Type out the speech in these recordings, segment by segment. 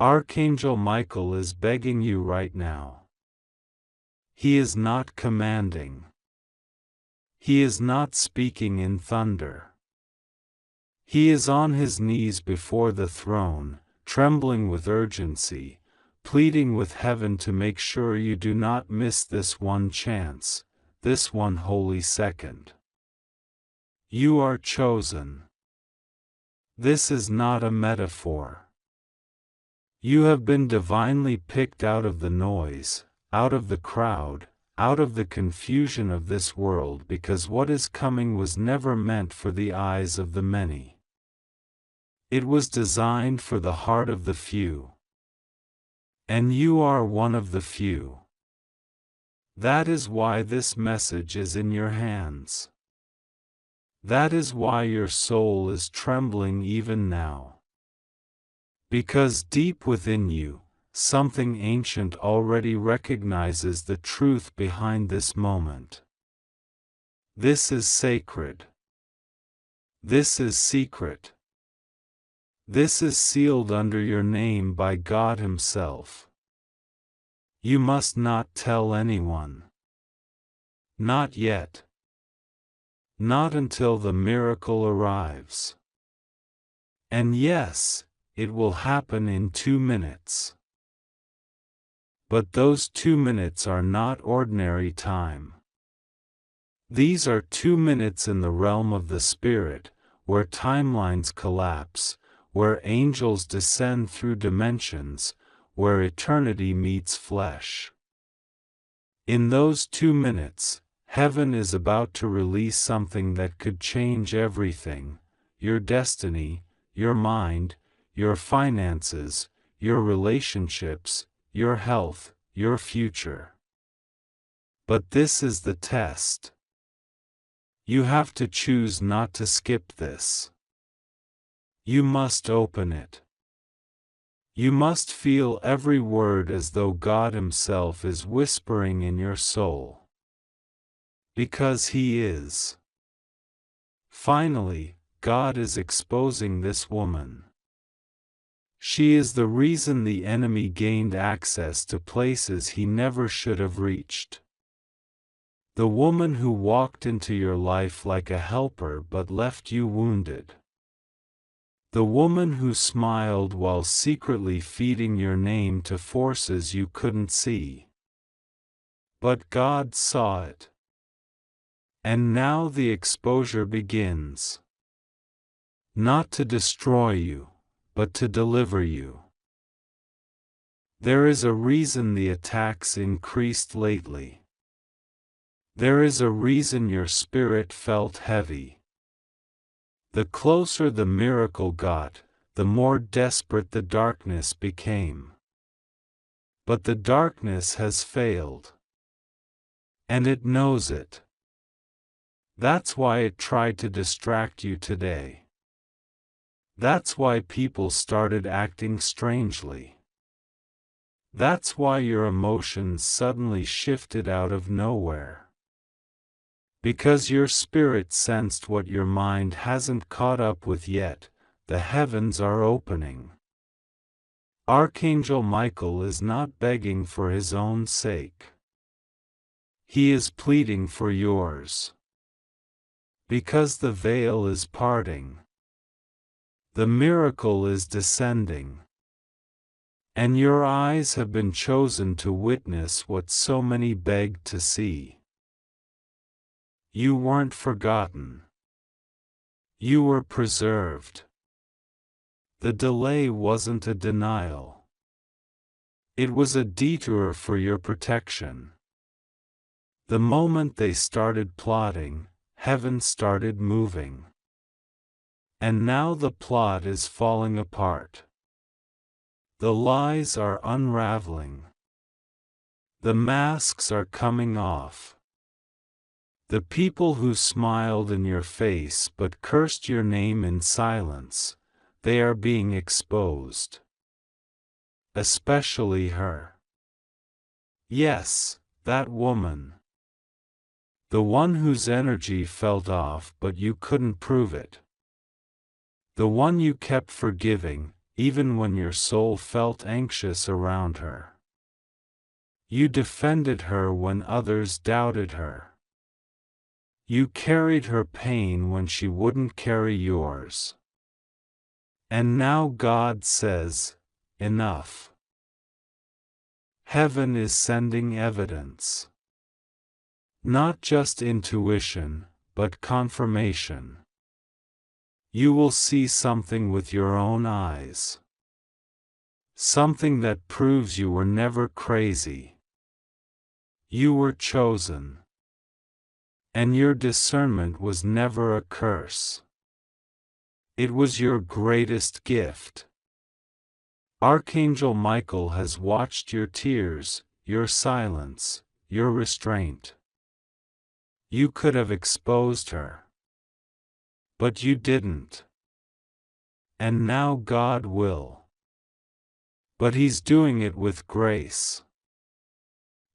Archangel Michael is begging you right now. He is not commanding. He is not speaking in thunder. He is on his knees before the throne, trembling with urgency, pleading with heaven to make sure you do not miss this one chance, this one holy second. You are chosen. This is not a metaphor. You have been divinely picked out of the noise, out of the crowd, out of the confusion of this world, because what is coming was never meant for the eyes of the many. It was designed for the heart of the few. And you are one of the few. That is why this message is in your hands. That is why your soul is trembling even now. Because deep within you, something ancient already recognizes the truth behind this moment. This is sacred. This is secret. This is sealed under your name by God Himself. You must not tell anyone. Not yet. Not until the miracle arrives. And yes, it will happen in 2 minutes. But those 2 minutes are not ordinary time. These are 2 minutes in the realm of the Spirit, where timelines collapse, where angels descend through dimensions, where eternity meets flesh. In those 2 minutes, heaven is about to release something that could change everything: your destiny, your mind, your finances, your relationships, your health, your future. But this is the test. You have to choose not to skip this. You must open it. You must feel every word as though God Himself is whispering in your soul. Because He is. Finally, God is exposing this woman. She is the reason the enemy gained access to places he never should have reached. The woman who walked into your life like a helper but left you wounded. The woman who smiled while secretly feeding your name to forces you couldn't see. But God saw it. And now the exposure begins. Not to destroy you, but to deliver you. There is a reason the attacks increased lately. There is a reason your spirit felt heavy. The closer the miracle got, the more desperate the darkness became. But the darkness has failed. And it knows it. That's why it tried to distract you today. That's why people started acting strangely. That's why your emotions suddenly shifted out of nowhere. Because your spirit sensed what your mind hasn't caught up with yet: the heavens are opening. Archangel Michael is not begging for his own sake. He is pleading for yours. Because the veil is parting. The miracle is descending. And your eyes have been chosen to witness what so many begged to see. You weren't forgotten. You were preserved. The delay wasn't a denial. It was a detour for your protection. The moment they started plotting, heaven started moving. And now the plot is falling apart. The lies are unraveling. The masks are coming off. The people who smiled in your face but cursed your name in silence, they are being exposed. Especially her. Yes, that woman. The one whose energy felt off but you couldn't prove it. The one you kept forgiving, even when your soul felt anxious around her. You defended her when others doubted her. You carried her pain when she wouldn't carry yours. And now God says, enough. Heaven is sending evidence. Not just intuition, but confirmation. You will see something with your own eyes. Something that proves you were never crazy. You were chosen. And your discernment was never a curse. It was your greatest gift. Archangel Michael has watched your tears, your silence, your restraint. You could have exposed her. But you didn't. And now God will. But He's doing it with grace.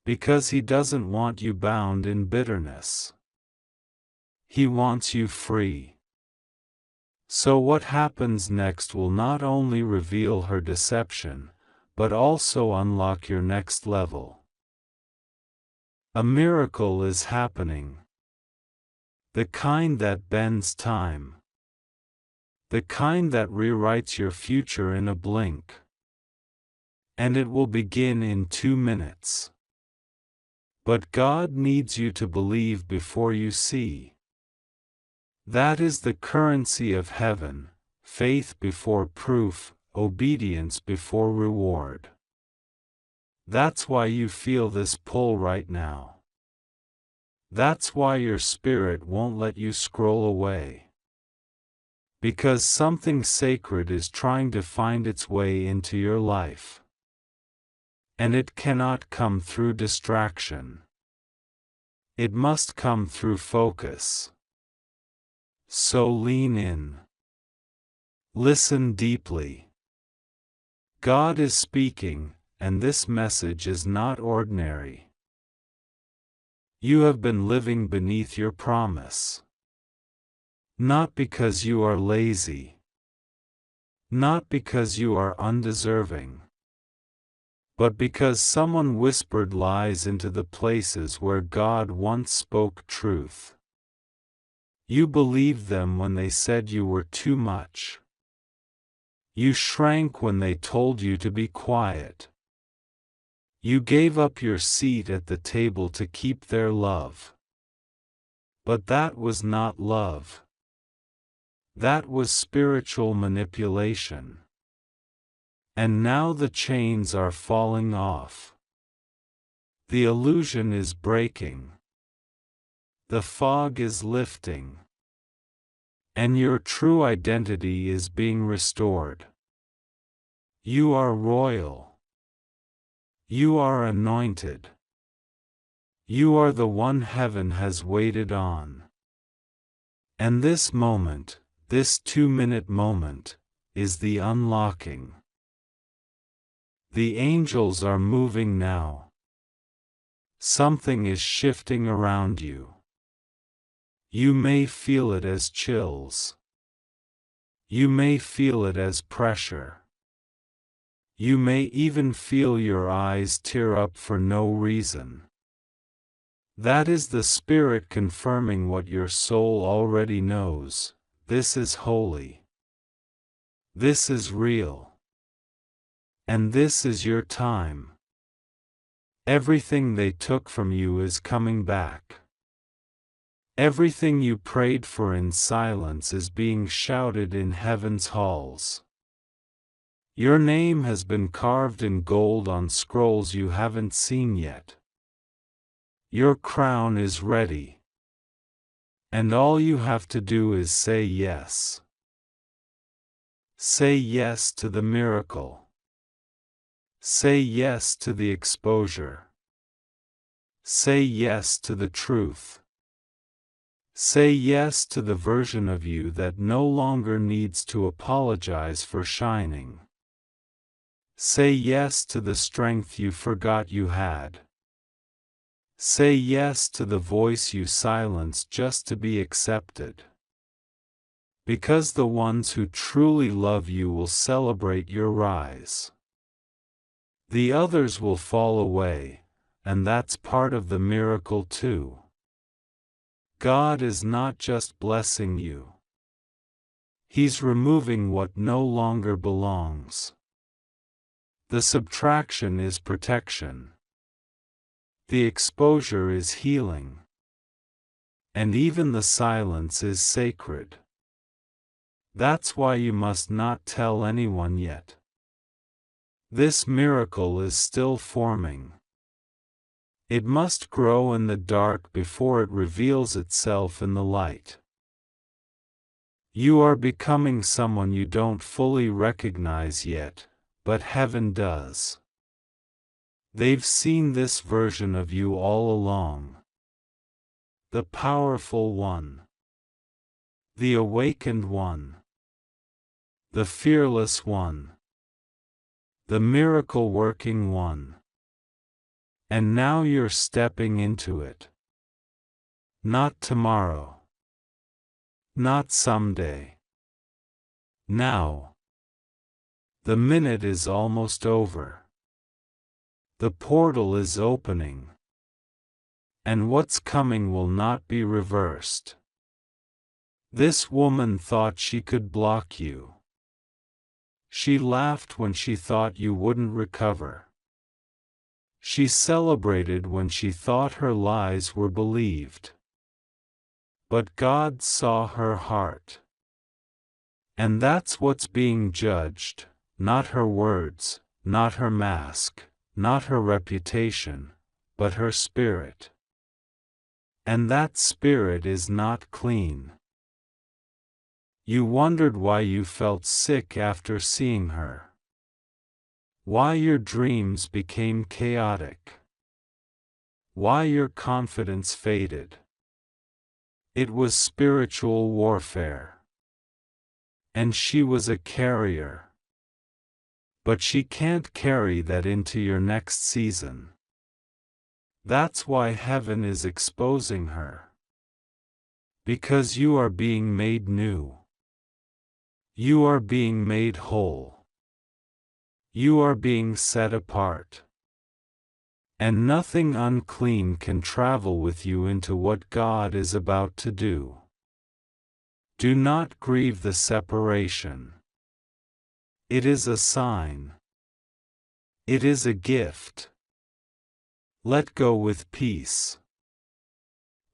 Because He doesn't want you bound in bitterness. He wants you free. So what happens next will not only reveal her deception, but also unlock your next level. A miracle is happening. The kind that bends time. The kind that rewrites your future in a blink. And it will begin in 2 minutes. But God needs you to believe before you see. That is the currency of heaven, faith before proof, obedience before reward. That's why you feel this pull right now. That's why your spirit won't let you scroll away. Because something sacred is trying to find its way into your life. And it cannot come through distraction. It must come through focus. So lean in. Listen deeply. God is speaking, and this message is not ordinary. You have been living beneath your promise. Not because you are lazy. Not because you are undeserving. But because someone whispered lies into the places where God once spoke truth. You believed them when they said you were too much. You shrank when they told you to be quiet. You gave up your seat at the table to keep their love. But that was not love. That was spiritual manipulation. And now the chains are falling off. The illusion is breaking. The fog is lifting. And your true identity is being restored. You are royal. You are anointed. You are the one heaven has waited on. And this moment, this 2-minute moment, is the unlocking. The angels are moving now. Something is shifting around you. You may feel it as chills. You may feel it as pressure. You may even feel your eyes tear up for no reason. That is the Spirit confirming what your soul already knows. This is holy. This is real. And this is your time. Everything they took from you is coming back. Everything you prayed for in silence is being shouted in heaven's halls. Your name has been carved in gold on scrolls you haven't seen yet. Your crown is ready. And all you have to do is say yes. Say yes to the miracle. Say yes to the exposure. Say yes to the truth. Say yes to the version of you that no longer needs to apologize for shining. Say yes to the strength you forgot you had. Say yes to the voice you silenced just to be accepted. Because the ones who truly love you will celebrate your rise. The others will fall away, and that's part of the miracle too. God is not just blessing you. He's removing what no longer belongs. The subtraction is protection. The exposure is healing. And even the silence is sacred. That's why you must not tell anyone yet. This miracle is still forming. It must grow in the dark before it reveals itself in the light. You are becoming someone you don't fully recognize yet, but heaven does. They've seen this version of you all along. The powerful one. The awakened one. The fearless one. The miracle-working one. And now you're stepping into it. Not tomorrow. Not someday. Now. The minute is almost over. The portal is opening. And what's coming will not be reversed. This woman thought she could block you. She laughed when she thought you wouldn't recover. She celebrated when she thought her lies were believed. But God saw her heart. And that's what's being judged, not her words, not her mask, not her reputation, but her spirit. And that spirit is not clean. You wondered why you felt sick after seeing her. Why your dreams became chaotic. Why your confidence faded. It was spiritual warfare. And she was a carrier. But she can't carry that into your next season. That's why heaven is exposing her. Because you are being made new. You are being made whole. You are being set apart. And nothing unclean can travel with you into what God is about to do. Do not grieve the separation. It is a sign. It is a gift. Let go with peace.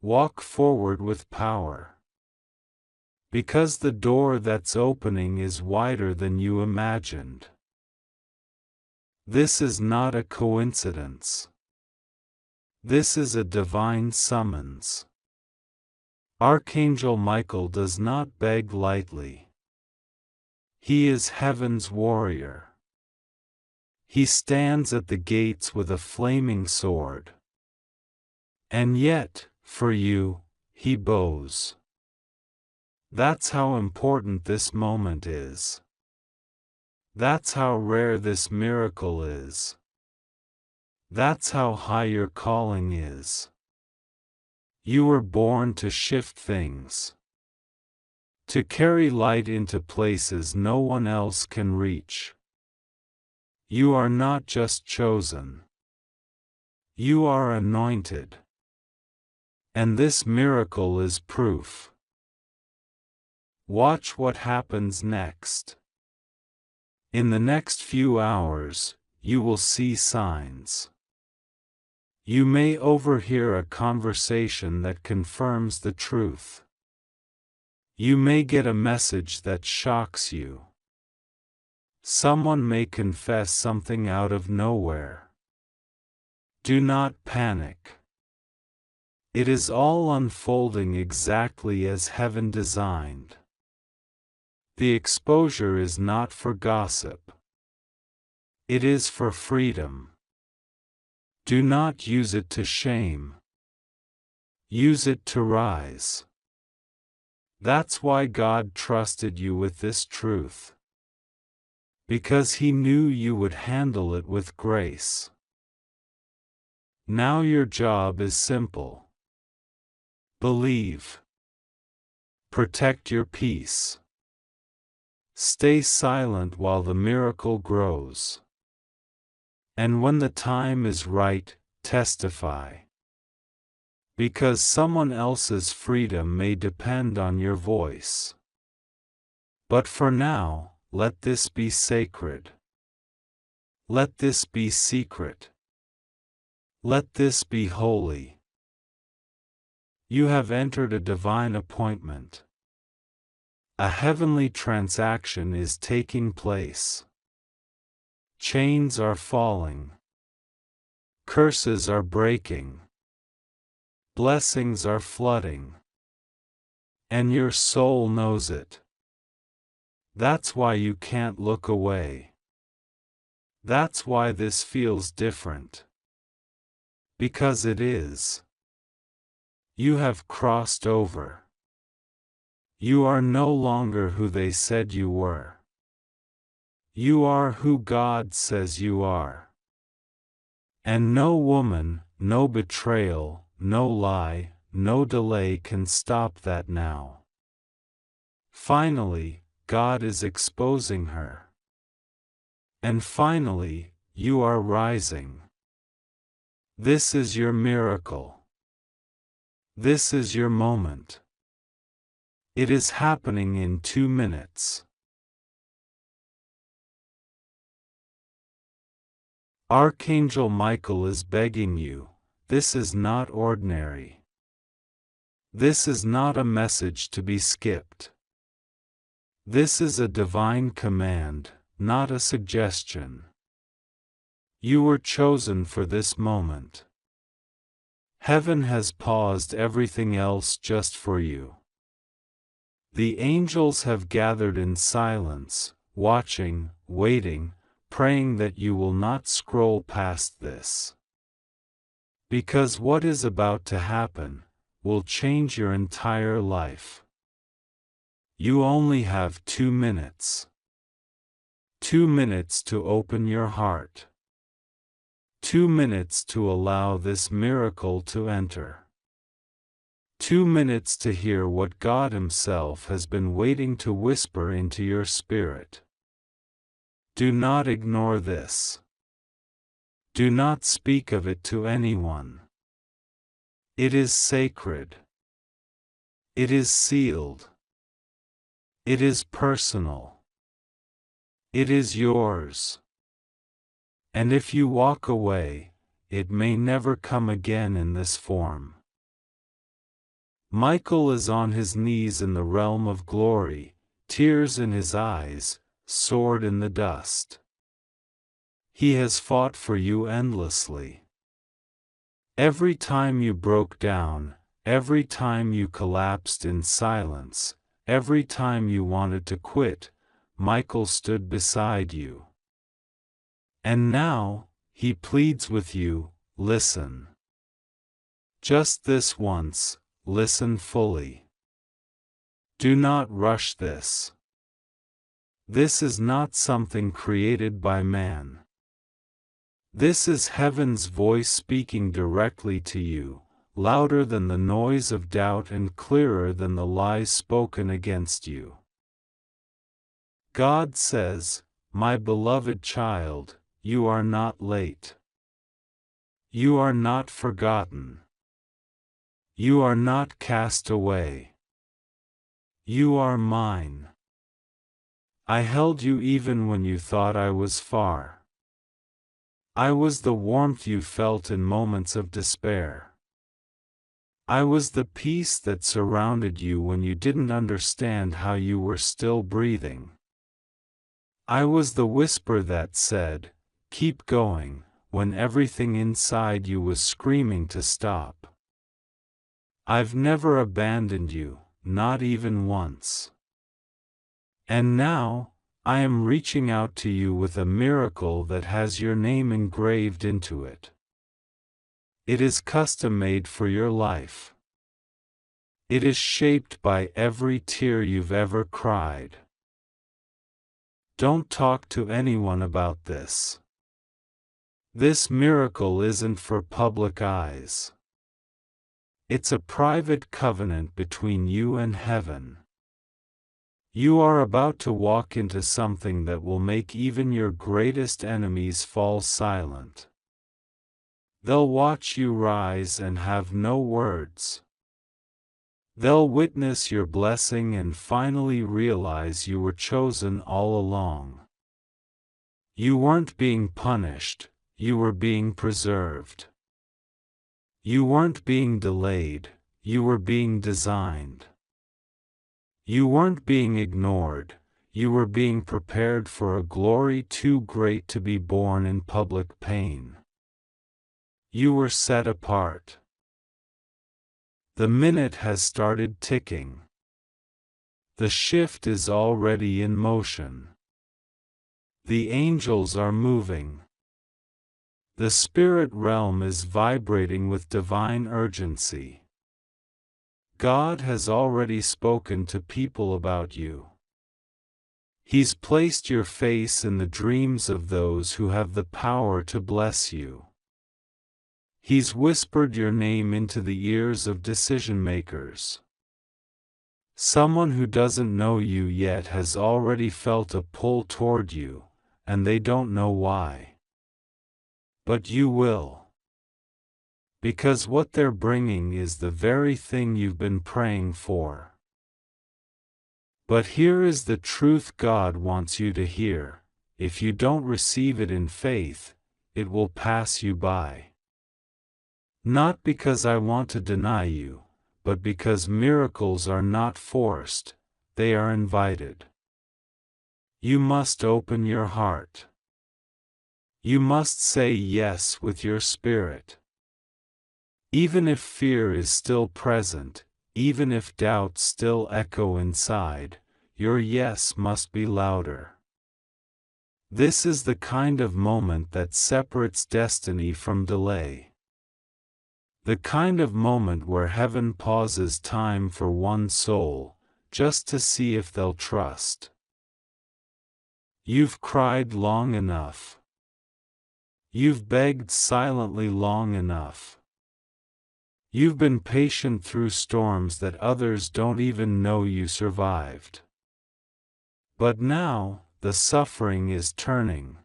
Walk forward with power. Because the door that's opening is wider than you imagined. This is not a coincidence. This is a divine summons. Archangel Michael does not beg lightly. He is heaven's warrior. He stands at the gates with a flaming sword. And yet, for you, he bows. That's how important this moment is. That's how rare this miracle is. That's how high your calling is. You were born to shift things. To carry light into places no one else can reach. You are not just chosen. You are anointed. And this miracle is proof. Watch what happens next. In the next few hours, you will see signs. You may overhear a conversation that confirms the truth. You may get a message that shocks you. Someone may confess something out of nowhere. Do not panic. It is all unfolding exactly as heaven designed. The exposure is not for gossip. It is for freedom. Do not use it to shame. Use it to rise. That's why God trusted you with this truth. Because He knew you would handle it with grace. Now your job is simple. Believe. Protect your peace. Stay silent while the miracle grows. And when the time is right, testify. Because someone else's freedom may depend on your voice. But for now, let this be sacred. Let this be secret. Let this be holy. You have entered a divine appointment. A heavenly transaction is taking place. Chains are falling. Curses are breaking. Blessings are flooding. And your soul knows it. That's why you can't look away. That's why this feels different. Because it is. You have crossed over. You are no longer who they said you were. You are who God says you are. And no woman, no betrayal, no lie, no delay can stop that now. Finally, God is exposing her. And finally, you are rising. This is your miracle. This is your moment. It is happening in 2 minutes. Archangel Michael is begging you, this is not ordinary. This is not a message to be skipped. This is a divine command, not a suggestion. You were chosen for this moment. Heaven has paused everything else just for you. The angels have gathered in silence, watching, waiting, praying that you will not scroll past this. Because what is about to happen will change your entire life. You only have 2 minutes. 2 minutes to open your heart. 2 minutes to allow this miracle to enter. 2 minutes to hear what God Himself has been waiting to whisper into your spirit. Do not ignore this. Do not speak of it to anyone. It is sacred. It is sealed. It is personal. It is yours. And if you walk away, it may never come again in this form. Michael is on his knees in the realm of glory, tears in his eyes, sword in the dust. He has fought for you endlessly. Every time you broke down, every time you collapsed in silence, every time you wanted to quit, Michael stood beside you. And now, he pleads with you, listen. Just this once, listen fully. Do not rush this. This is not something created by man. This is heaven's voice speaking directly to you, louder than the noise of doubt and clearer than the lies spoken against you. God says, my beloved child, you are not late. You are not forgotten. You are not cast away. You are mine. I held you even when you thought I was far. I was the warmth you felt in moments of despair. I was the peace that surrounded you when you didn't understand how you were still breathing. I was the whisper that said, keep going, when everything inside you was screaming to stop. I've never abandoned you, not even once. And now, I am reaching out to you with a miracle that has your name engraved into it. It is custom made for your life. It is shaped by every tear you've ever cried. Don't talk to anyone about this. This miracle isn't for public eyes. It's a private covenant between you and heaven. You are about to walk into something that will make even your greatest enemies fall silent. They'll watch you rise and have no words. They'll witness your blessing and finally realize you were chosen all along. You weren't being punished, you were being preserved. You weren't being delayed, you were being designed. You weren't being ignored, you were being prepared for a glory too great to be born in public pain. You were set apart. The minute has started ticking. The shift is already in motion. The angels are moving. The spirit realm is vibrating with divine urgency. God has already spoken to people about you. He's placed your face in the dreams of those who have the power to bless you. He's whispered your name into the ears of decision makers. Someone who doesn't know you yet has already felt a pull toward you, and they don't know why. But you will. Because what they're bringing is the very thing you've been praying for. But here is the truth God wants you to hear: if you don't receive it in faith, it will pass you by. Not because I want to deny you, but because miracles are not forced, they are invited. You must open your heart. You must say yes with your spirit. Even if fear is still present, even if doubts still echo inside, your yes must be louder. This is the kind of moment that separates destiny from delay. The kind of moment where heaven pauses time for one soul, just to see if they'll trust. You've cried long enough. You've begged silently long enough. You've been patient through storms that others don't even know you survived. But now, the suffering is turning.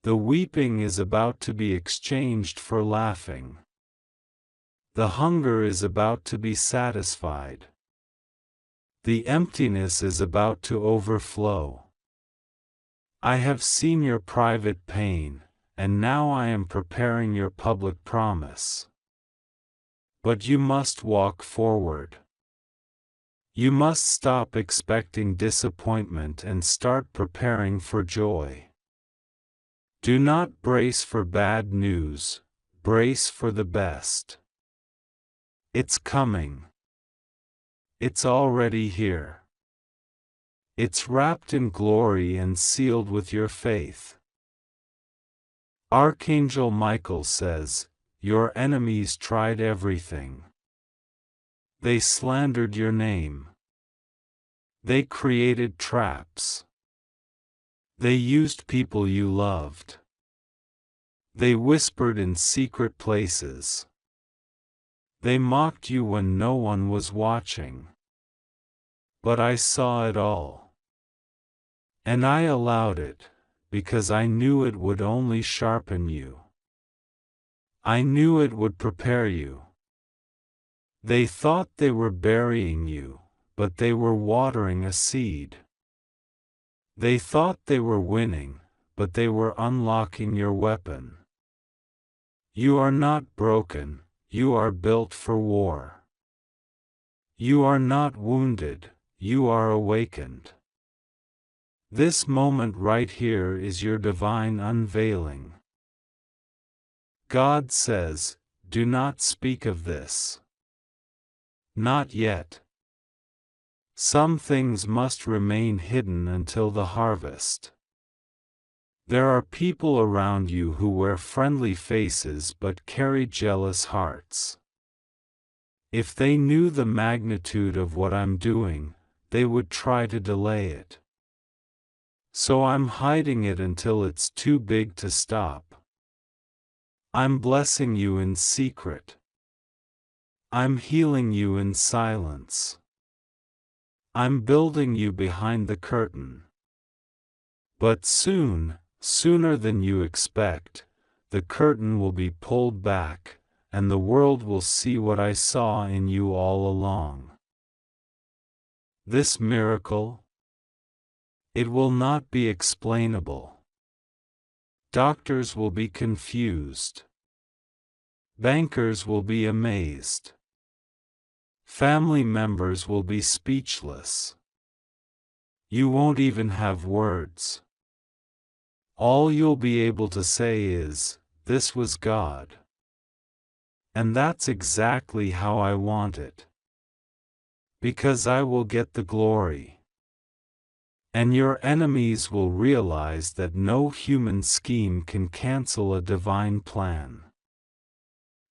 The weeping is about to be exchanged for laughing. The hunger is about to be satisfied. The emptiness is about to overflow. I have seen your private pain, and now I am preparing your public promise. But you must walk forward. You must stop expecting disappointment and start preparing for joy. Do not brace for bad news, brace for the best. It's coming. It's already here. It's wrapped in glory and sealed with your faith. Archangel Michael says, your enemies tried everything. They slandered your name. They created traps. They used people you loved. They whispered in secret places. They mocked you when no one was watching. But I saw it all. And I allowed it, because I knew it would only sharpen you. I knew it would prepare you. They thought they were burying you, but they were watering a seed. They thought they were winning, but they were unlocking your weapon. You are not broken, you are built for war. You are not wounded, you are awakened. This moment right here is your divine unveiling. God says, do not speak of this. Not yet. Some things must remain hidden until the harvest. There are people around you who wear friendly faces but carry jealous hearts. If they knew the magnitude of what I'm doing, they would try to delay it. So I'm hiding it until it's too big to stop. I'm blessing you in secret. I'm healing you in silence. I'm building you behind the curtain. But soon, sooner than you expect, the curtain will be pulled back, and the world will see what I saw in you all along. This miracle, it will not be explainable. Doctors will be confused. Bankers will be amazed. Family members will be speechless. You won't even have words. All you'll be able to say is, "This was God." And that's exactly how I want it. Because I will get the glory. And your enemies will realize that no human scheme can cancel a divine plan.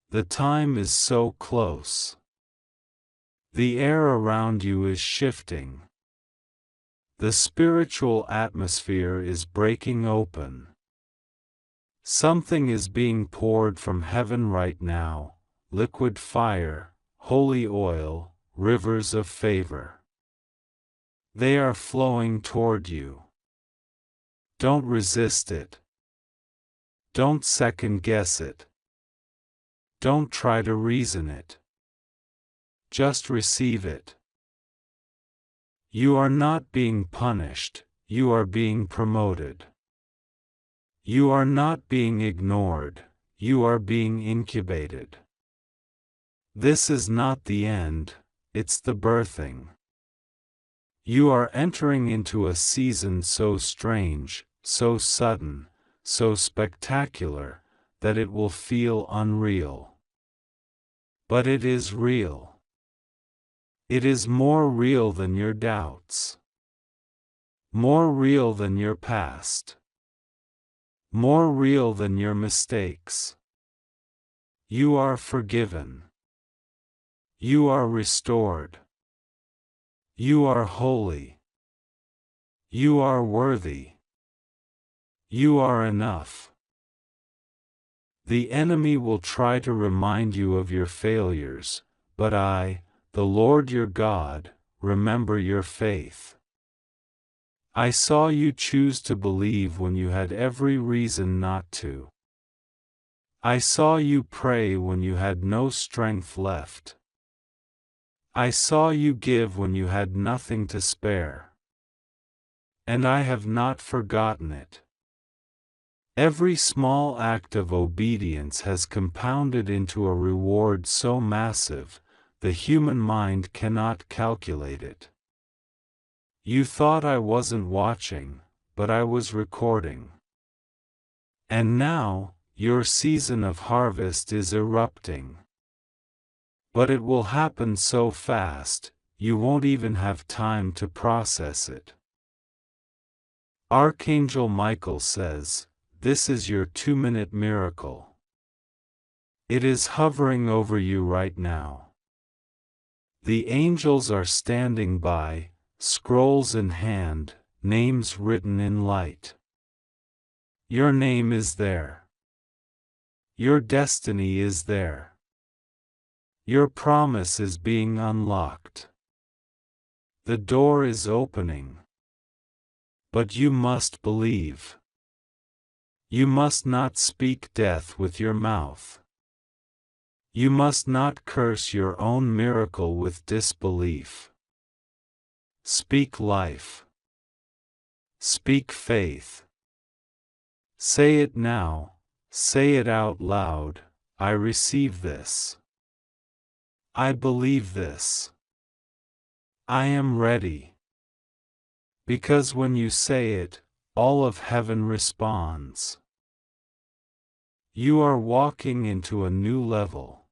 The time is so close. The air around you is shifting. The spiritual atmosphere is breaking open. Something is being poured from heaven right now, liquid fire, holy oil, rivers of favor. They are flowing toward you. Don't resist it. Don't second guess it. Don't try to reason it. Just receive it. You are not being punished, you are being promoted. You are not being ignored, you are being incubated. This is not the end, it's the birthing. You are entering into a season so strange, so sudden, so spectacular, that it will feel unreal. But it is real. It is more real than your doubts. More real than your past. More real than your mistakes. You are forgiven. You are restored. You are holy. You are worthy. You are enough. The enemy will try to remind you of your failures, but I, the Lord your God, remember your faith. I saw you choose to believe when you had every reason not to. I saw you pray when you had no strength left. I saw you give when you had nothing to spare. And I have not forgotten it. Every small act of obedience has compounded into a reward so massive, the human mind cannot calculate it. You thought I wasn't watching, but I was recording. And now, your season of harvest is erupting. But it will happen so fast, you won't even have time to process it. Archangel Michael says, this is your 2-minute miracle. It is hovering over you right now. The angels are standing by, scrolls in hand, names written in light. Your name is there. Your destiny is there. Your promise is being unlocked. The door is opening. But you must believe. You must not speak death with your mouth. You must not curse your own miracle with disbelief. Speak life. Speak faith. Say it now, say it out loud, I receive this. I believe this. I am ready. Because when you say it, all of heaven responds. You are walking into a new level.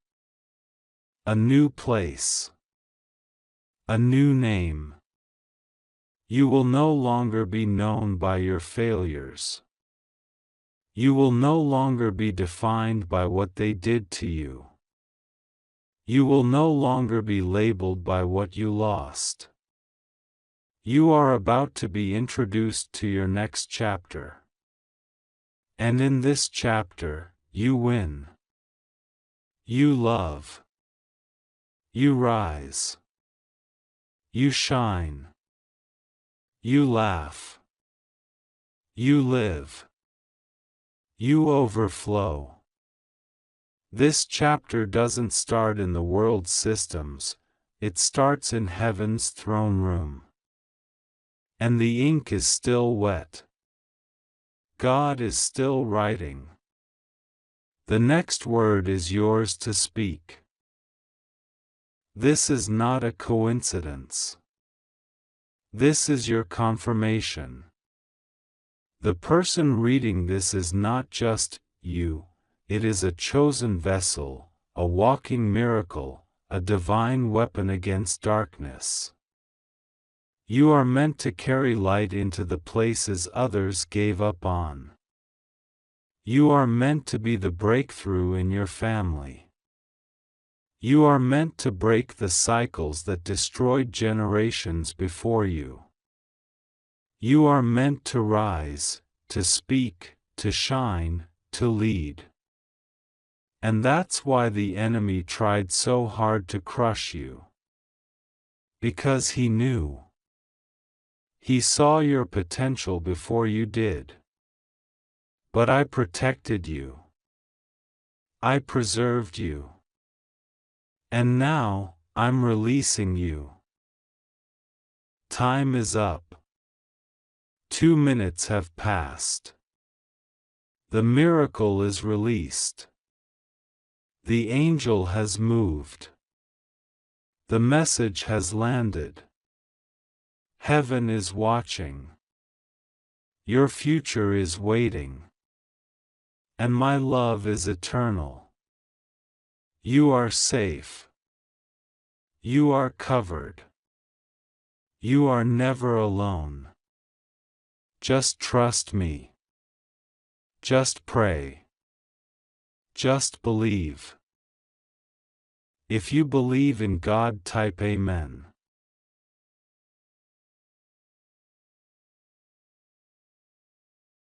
A new place. A new name. You will no longer be known by your failures. You will no longer be defined by what they did to you. You will no longer be labeled by what you lost. You are about to be introduced to your next chapter. And in this chapter, you win. You love. You rise. You shine. You laugh. You live. You overflow. This chapter doesn't start in the world's systems, it starts in heaven's throne room. And the ink is still wet. God is still writing. The next word is yours to speak. This is not a coincidence. This is your confirmation. The person reading this is not just you, it is a chosen vessel, a walking miracle, a divine weapon against darkness. You are meant to carry light into the places others gave up on. You are meant to be the breakthrough in your family. You are meant to break the cycles that destroyed generations before you. You are meant to rise, to speak, to shine, to lead. And that's why the enemy tried so hard to crush you. Because he knew. He saw your potential before you did. But I protected you. I preserved you. And now, I'm releasing you. Time is up. 2 minutes have passed. The miracle is released. The angel has moved. The message has landed. Heaven is watching. Your future is waiting. And my love is eternal. You are safe. You are covered. You are never alone. Just trust me. Just pray. Just believe. If you believe in God, type Amen.